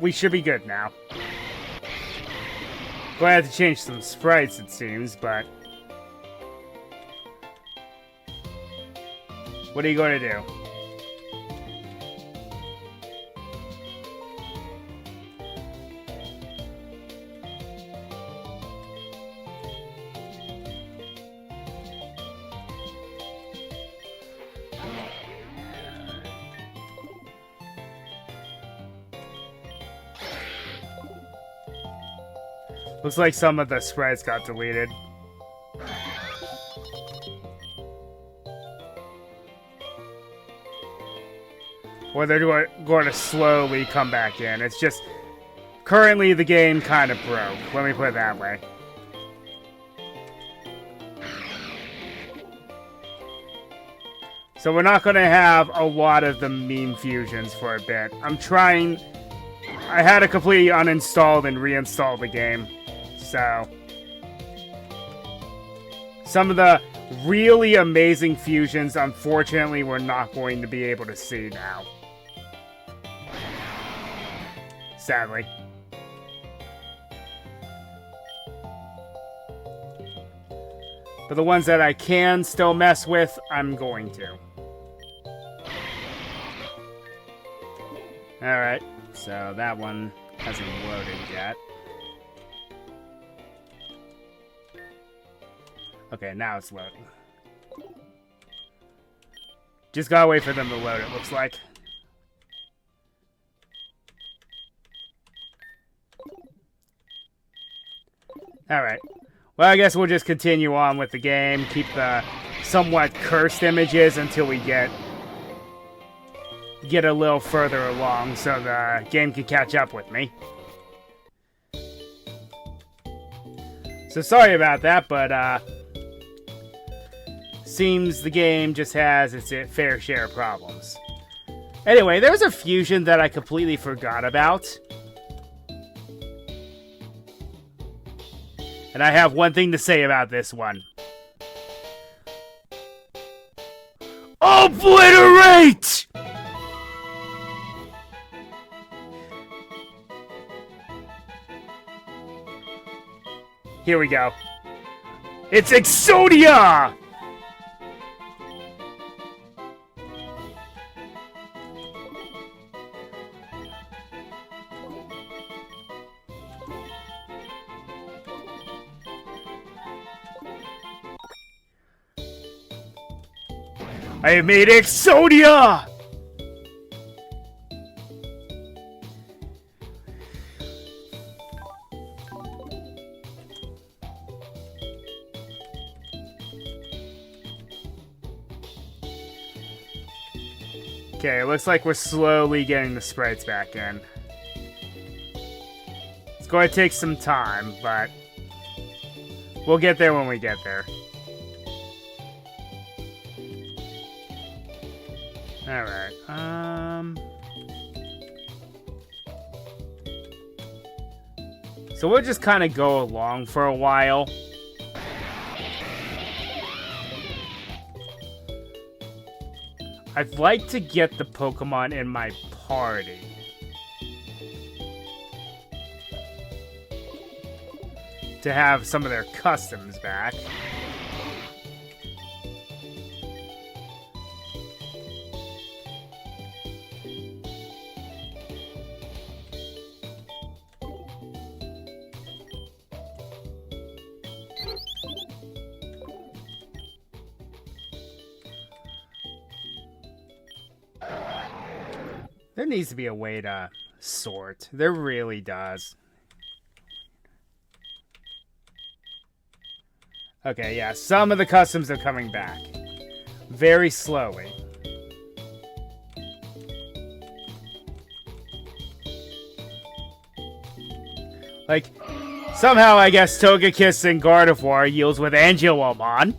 we should be good now. Going to have to change some sprites, it seems, but... What are you going to do? Looks like some of the sprites got deleted. Or they're going to slowly come back in. It's just, currently the game kind of broke. Let me put it that way. So we're not going to have a lot of the meme fusions for a bit. I'm trying... I had to completely uninstall and reinstall the game. So... Some of the really amazing fusions, unfortunately, we're not going to be able to see now. Sadly. But the ones that I can still mess with, I'm going to. Alright, so that one hasn't loaded yet. Okay, now it's loading. Just gotta wait for them to load, it looks like. Alright. Well, I guess we'll just continue on with the game. Keep the somewhat cursed images until we get a little further along so the game can catch up with me. So sorry about that, but seems the game just has its fair share of problems. Anyway, there's a fusion that I completely forgot about. And I have one thing to say about this one. Obliterate! Here we go. It's Exodia! I have made Exodia! Okay, it looks like we're slowly getting the sprites back in. It's going to take some time, but we'll get there when we get there. Alright, so we'll just kind of go along for a while. I'd like to get the Pokemon in my party. To have some of their customs back. There needs to be a way to sort. There really does. Okay, yeah, some of the customs are coming back. Very slowly. Like, somehow I guess Togekiss and Gardevoir yields with Angelomon.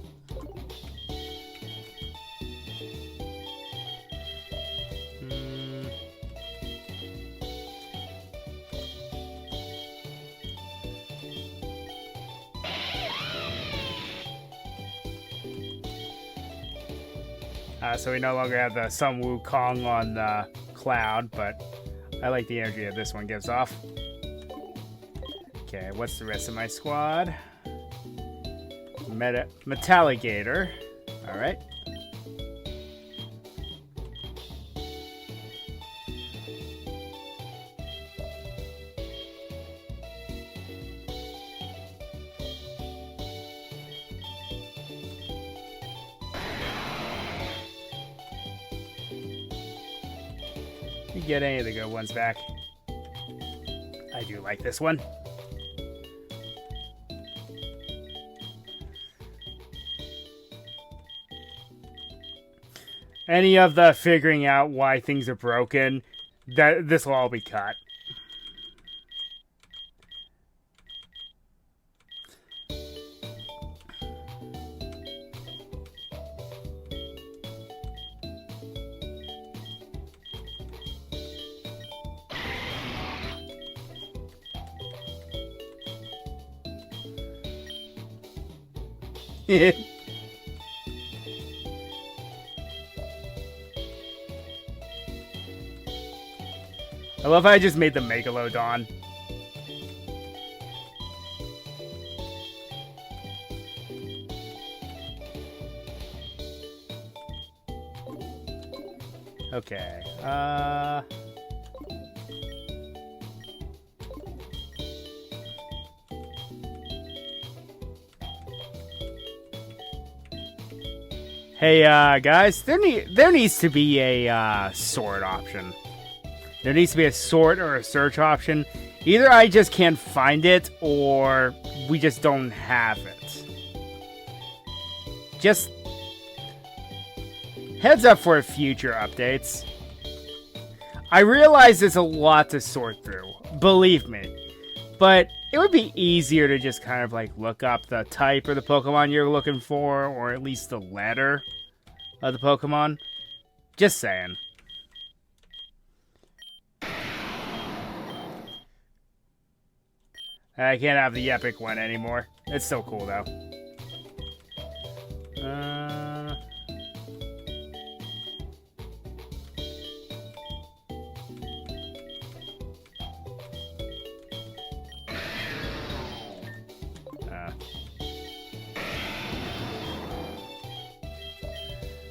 So we no longer have the Sun Wukong on the cloud, but I like the energy that this one gives off. Okay, what's the rest of my squad? Metalligator. Alright. You get any of the good ones back. I do like this one. Any of the figuring out why things are broken, this will all be cut. I love how I just made the Megalodon. Okay, hey, guys, there needs to be a, sword option. There needs to be a sort or a search option. Either I just can't find it, or we just don't have it. Just heads up for future updates. I realize there's a lot to sort through, believe me. But it would be easier to just kind of like look up the type of the Pokemon you're looking for, or at least the letter of the Pokemon. Just saying. I can't have the epic one anymore. It's so cool, though.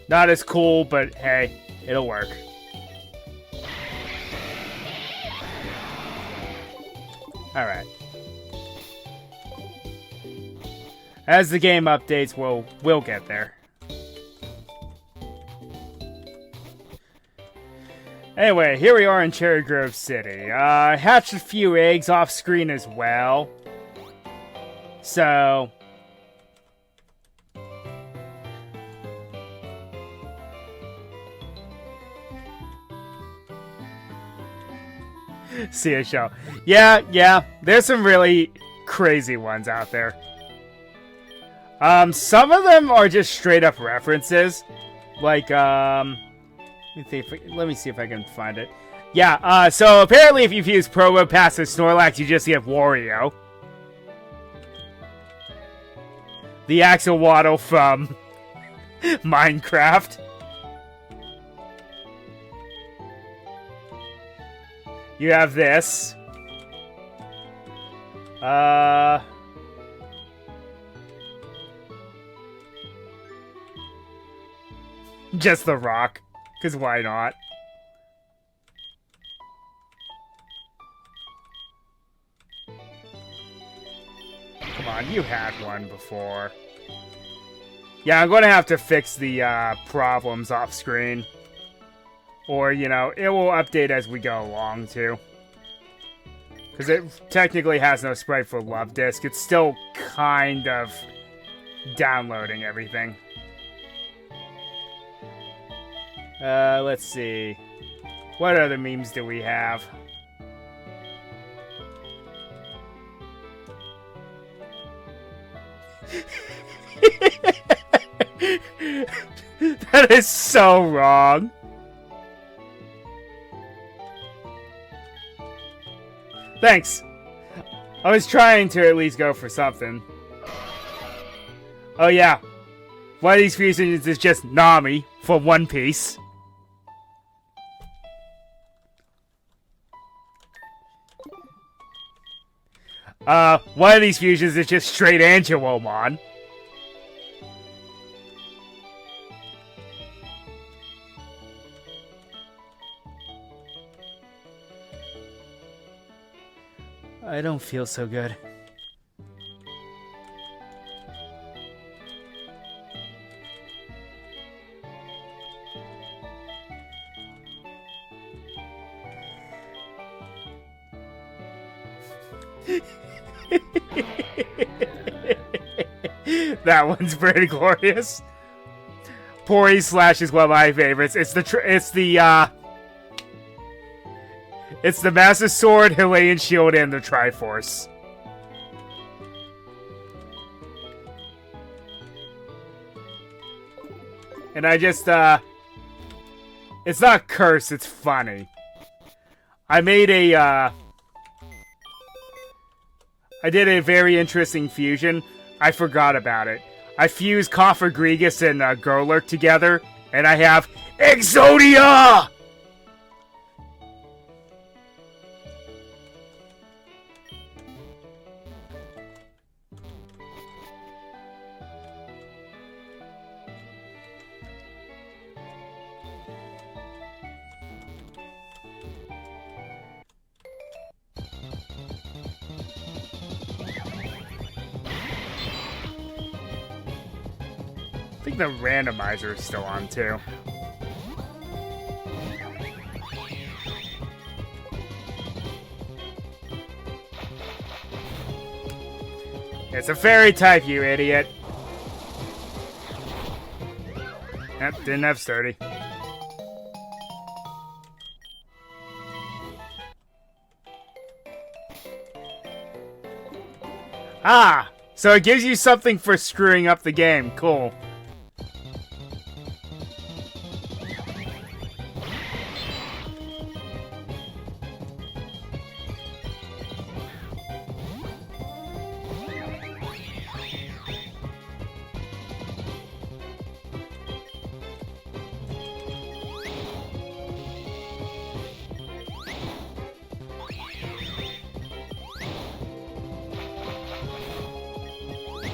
Not as cool, but hey, it'll work. Alright. As the game updates, we'll get there. Anyway, here we are in Cherry Grove City. I hatched a few eggs off screen as well. So see a show. Yeah, there's some really crazy ones out there. Some of them are just straight up references. Like, let me see if I can find it. Yeah, so apparently if you've used Probo past the Snorlax, you just get Wario. The Axolotl from Minecraft. You have this. Just the rock. Because why not? Come on, you had one before. Yeah, I'm going to have to fix the problems off screen. Or, you know, it will update as we go along, too. Because it technically has no sprite for Love Disc. It's still kind of downloading everything. Let's see. What other memes do we have? That is so wrong. Thanks. I was trying to at least go for something. Oh yeah. One of these fusions is just Nami from One Piece. one of these fusions is just straight Angelomon. I don't feel so good. That one's pretty glorious. Pori Slash is one of my favorites. It's the Master Sword, Hylian Shield, and the Triforce. And I just, it's not cursed, it's funny. I made I did a very interesting fusion. I forgot about it. I fused Cofagrigus and Golurk together, and I have Exodia! I think the randomizer is still on, too. It's a fairy type, you idiot. Yep, didn't have sturdy. Ah! So it gives you something for screwing up the game. Cool.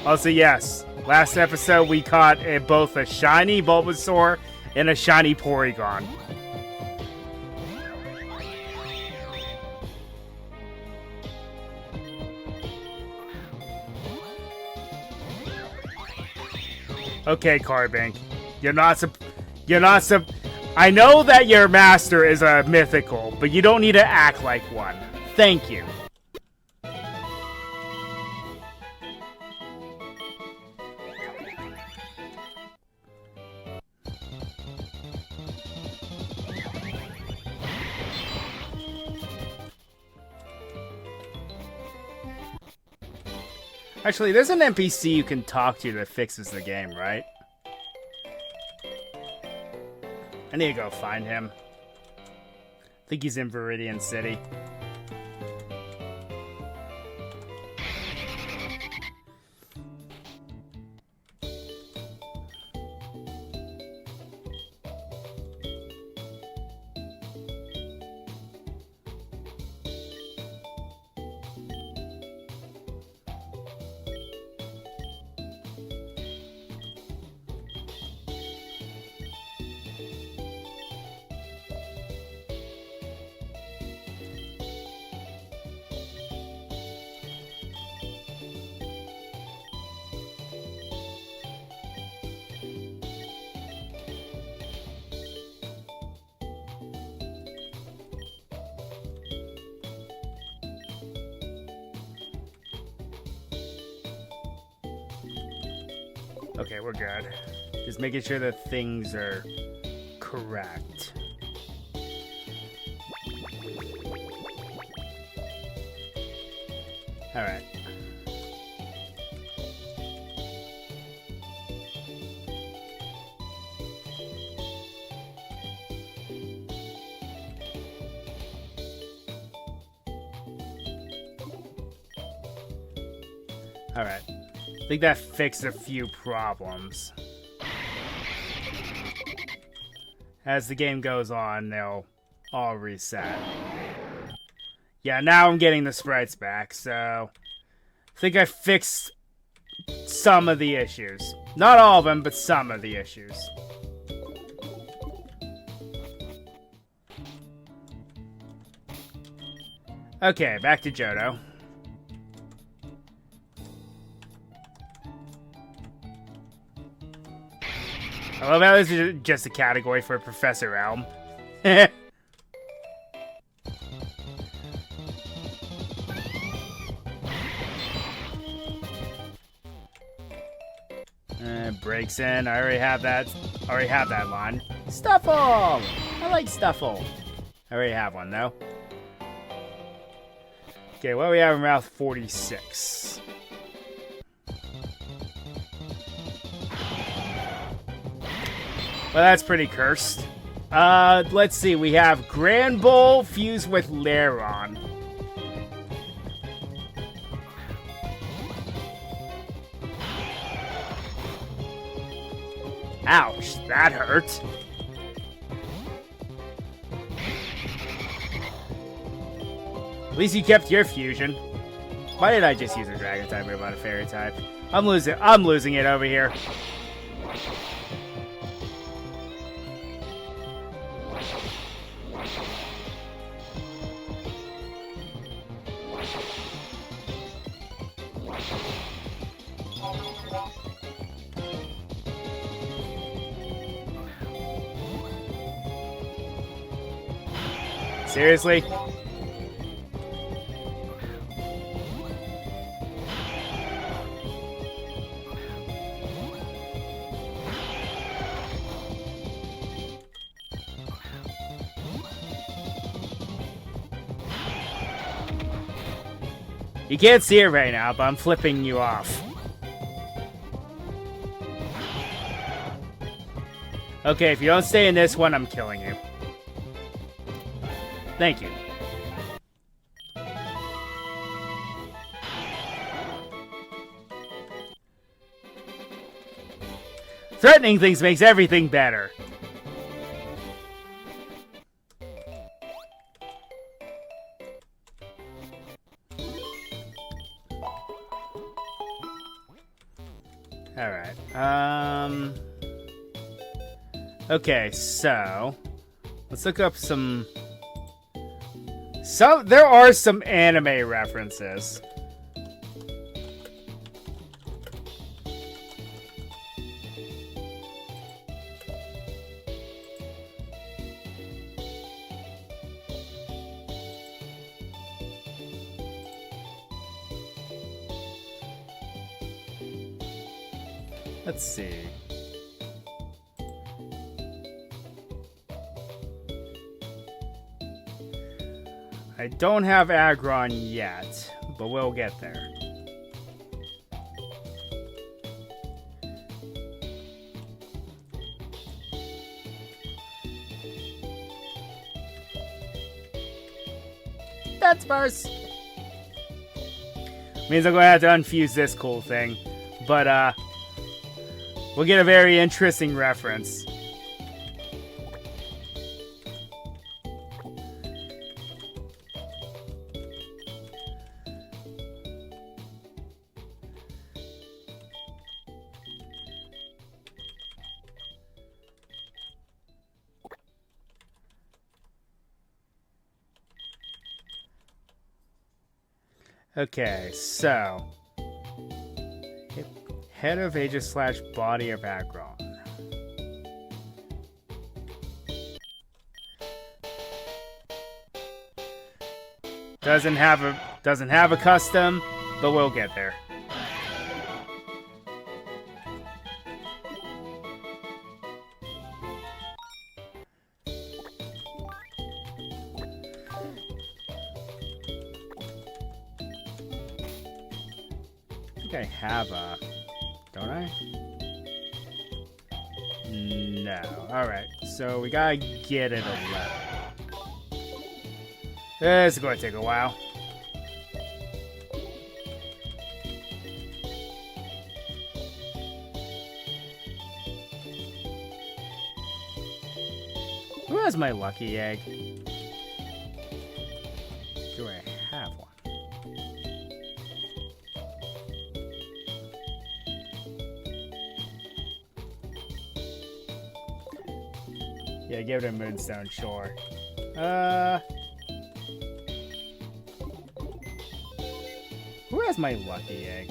Also, yes, last episode we caught both a shiny Bulbasaur and a shiny Porygon. Okay, Carbink, I know that your master is a mythical, but you don't need to act like one. Thank you. Actually, there's an NPC you can talk to that fixes the game, right? I need to go find him. I think he's in Viridian City. Okay, we're good. Just making sure that things are correct. Alright. Alright. I think that fixed a few problems. As the game goes on, they'll all reset. Yeah, now I'm getting the sprites back, so I think I fixed some of the issues. Not all of them, but some of the issues. Okay, back to Johto. I love how this is just a category for Professor Elm. Breaks in. I already have that. Line. Stuffle! I like Stuffle. I already have one though. Okay, what do we have in Route 46? Well, that's pretty cursed. Let's see. We have Grand Bull fused with Lairon. Ouch, that hurt. At least you kept your fusion. Why did I just use a Dragon type move on a Fairy type? I'm losing it over here. Seriously? You can't see it right now, but I'm flipping you off. Okay, if you don't stay in this one, I'm killing you. Thank you. Threatening things makes everything better. Alright. Okay, so let's look up some. There are some anime references. Let's see. I don't have Aggron yet, but we'll get there. That's first. Means I'm going to have to unfuse this cool thing, but we'll get a very interesting reference. Okay, so head of Aegis / body of Aggron. Doesn't have a custom, but we'll get there. I have a... Don't I? No. Alright, so we gotta get it a level. This is going to take a while. Who has my lucky egg? Do I have one? Yeah, give it a Moonstone, sure. Who has my lucky egg?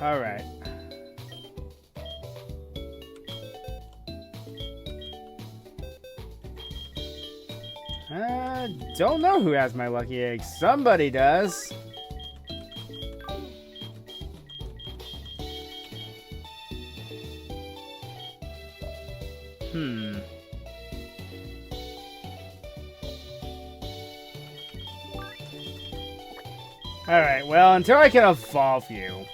Alright. Don't know who has my lucky egg. Somebody does. Alright, well, until I can evolve you.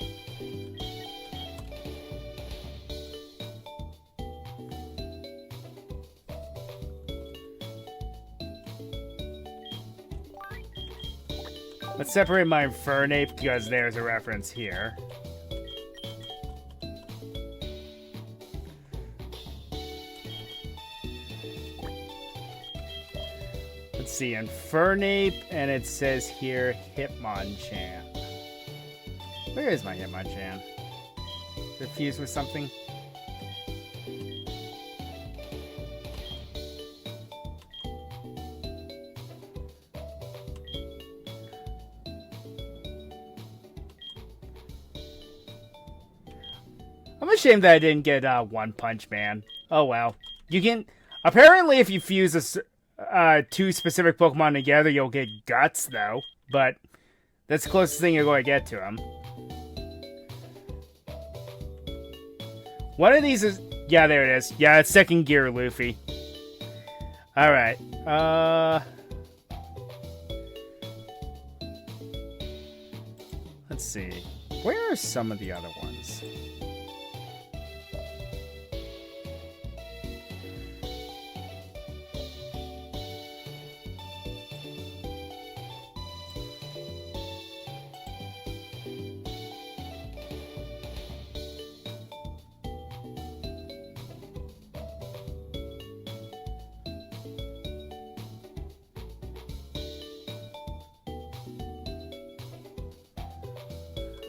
Let's separate my Infernape because there's a reference here. Let's see, Infernape, and it says here Hitmonchan. Where is my Hitmonchan? Is it fused with something? I'm ashamed that I didn't get One Punch Man. Oh well. You can... Apparently if you fuse two specific Pokemon together, you'll get Guts, though. But that's the closest thing you're going to get to him. One of these is... Yeah, there it is. Yeah, it's second gear Luffy. Alright. Let's see. Where are some of the other ones?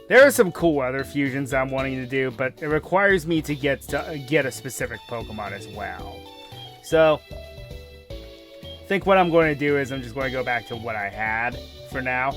There are some cool other fusions I'm wanting to do, but it requires me to get a specific Pokemon as well. So, I think what I'm going to do is I'm just going to go back to what I had for now.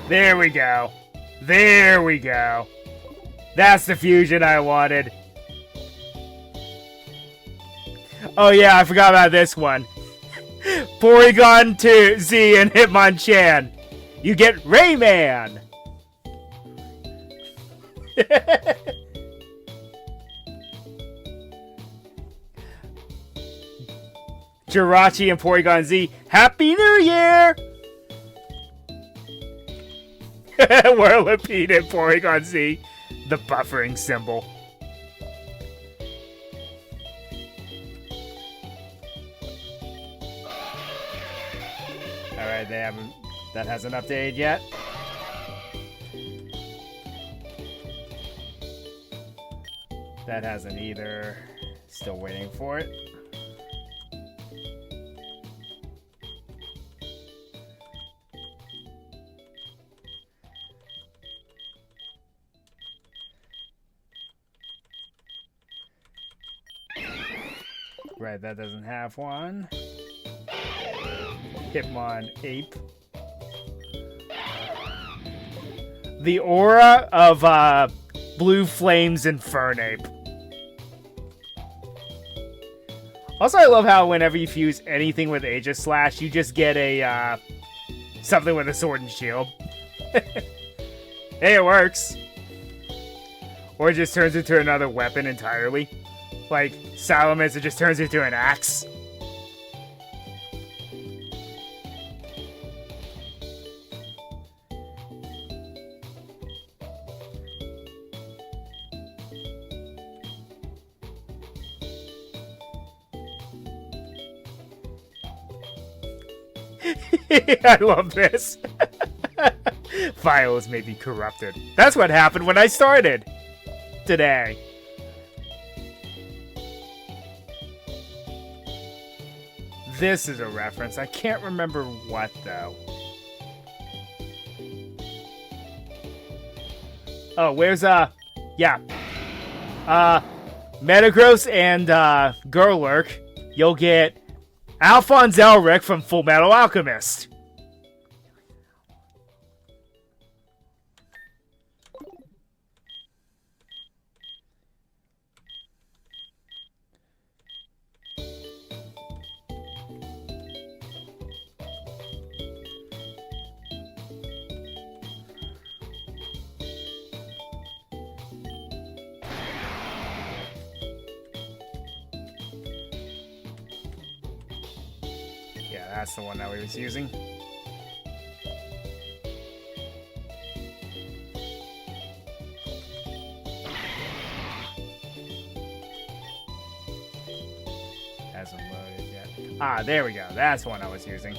There we go. There we go. That's the fusion I wanted. Oh yeah, I forgot about this one. Porygon 2 Z and Hitmonchan. You get Rayman. Jirachi and Porygon Z. Happy New Year! Whirlipede and Porygon Z. The buffering symbol. Alright, they haven't... That hasn't updated yet. That hasn't either. Still waiting for it. Right, that doesn't have one. Hitmon Ape. The aura of Blue Flames Infernape. Also, I love how whenever you fuse anything with Aegis Slash, you just get a something with a sword and shield. Hey, it works. Or it just turns into another weapon entirely. Like Salamence, it just turns into an axe. I love this. Files may be corrupted. That's what happened when I started today. This is a reference. I can't remember what, though. Oh, where's, yeah. Metagross and, Gerlurk. You'll get Alphonse Elric from Full Metal Alchemist. That's the one that we was using. Hasn't loaded yet. Ah, there we go. That's the one I was using.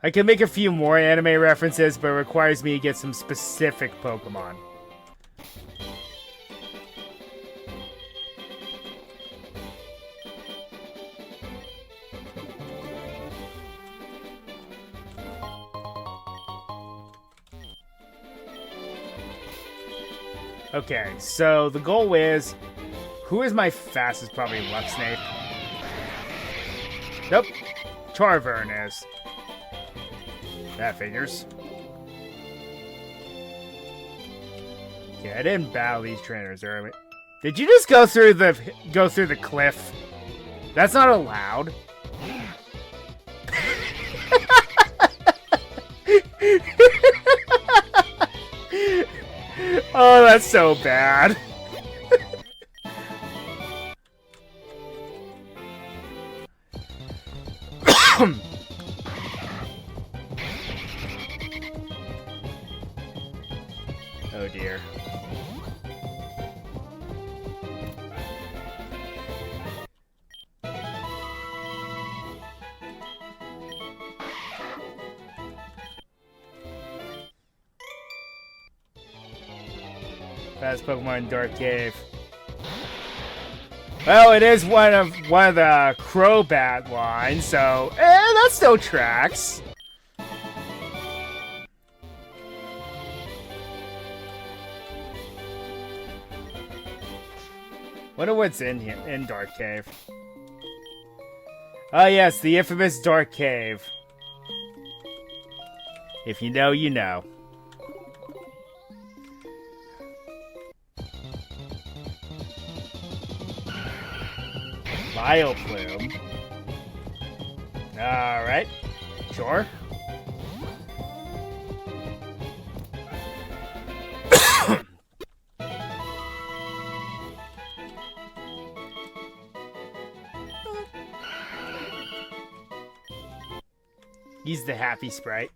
I can make a few more anime references, but it requires me to get some specific Pokemon. Okay, so the goal is, who is my fastest? Probably Luxnape. Nope, Charvern is. That figures. Okay, I didn't battle these trainers early. Did you just go through the cliff? That's not allowed. Oh, that's so bad. Oh dear. Fast Pokemon in Dark Cave. Well, it is one of the Crobat lines, so that still tracks. Wonder what's in here in Dark Cave. Oh yes, the infamous Dark Cave. If you know, you know. Bioplume. Alright. Sure. He's the happy sprite.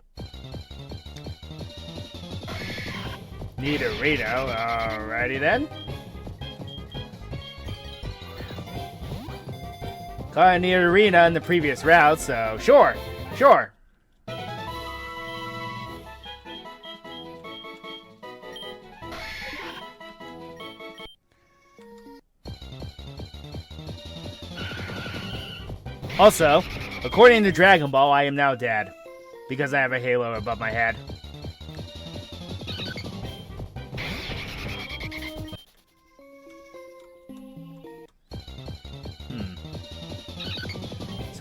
Nidorino. Alrighty then. Caught a Nidorino in the previous route, so sure. Sure. Also, according to Dragon Ball, I am now dead. Because I have a halo above my head.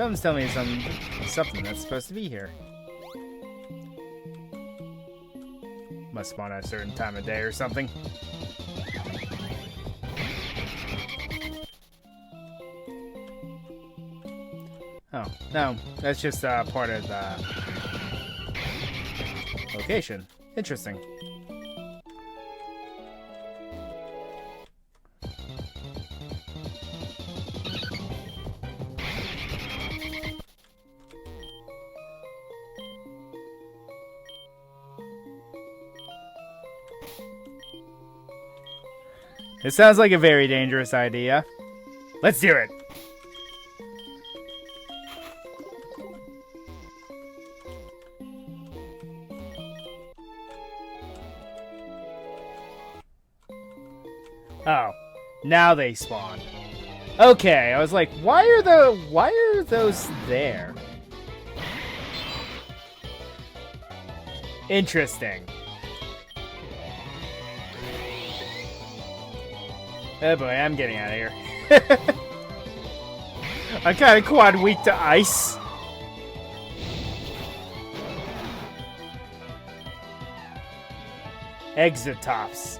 Someone's telling me something that's supposed to be here. Must spawn at a certain time of day or something. Oh, no. That's just part of the location. Interesting. It sounds like a very dangerous idea. Let's do it! Oh, now they spawn. Okay, I was like, why are those there? Interesting. Oh boy, I'm getting out of here. I'm kind of quad weak to ice. Exitops.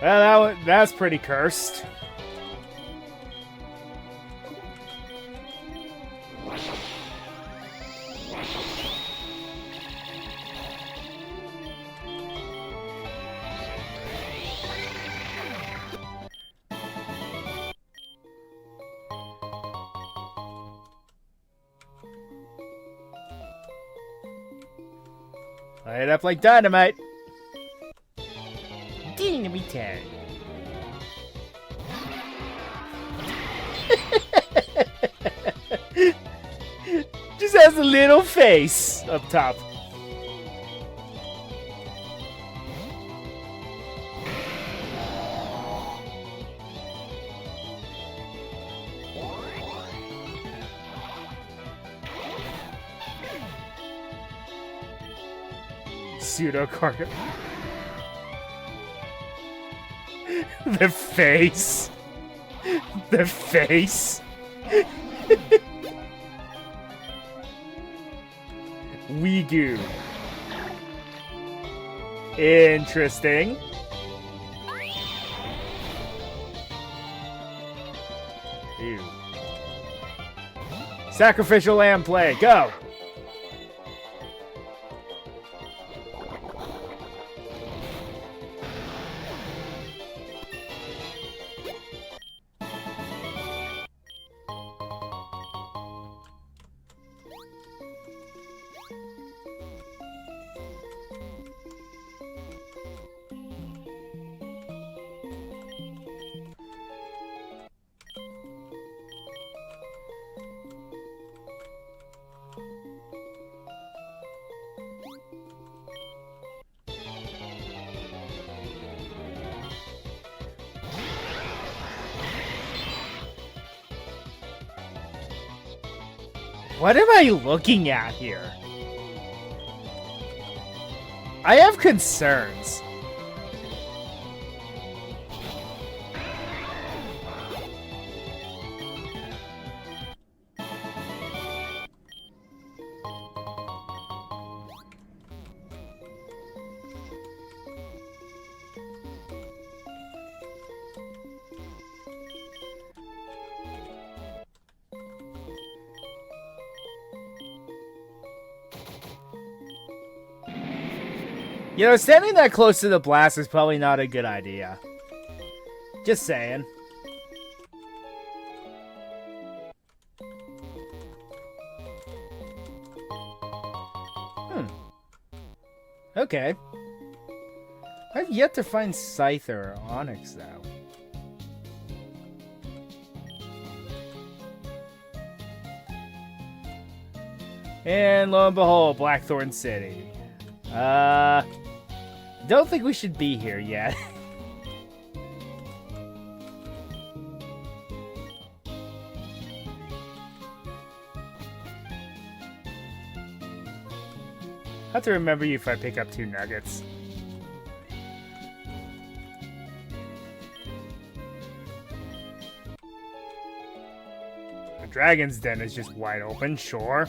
Well, that's pretty cursed. Light it up like dynamite. Dynamite. Just has a little face up top. Pseudo cargo. The face. The face. Weegoo. Interesting. Ew. Sacrificial lamb play. Go. What am I looking at here? I have concerns. You know, standing that close to the blast is probably not a good idea. Just saying. Okay. I've yet to find Scyther or Onyx, though. And lo and behold, Blackthorn City. Don't think we should be here yet. I have to remember you if I pick up 2 nuggets. Dragon's Den is just wide open, sure.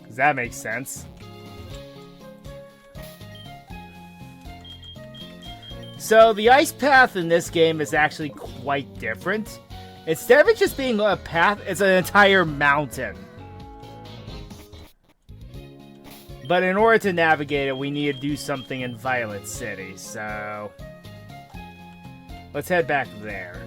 Because that makes sense. So, the ice path in this game is actually quite different. Instead of it just being a path, it's an entire mountain. But in order to navigate it, we need to do something in Violet City, so... let's head back there.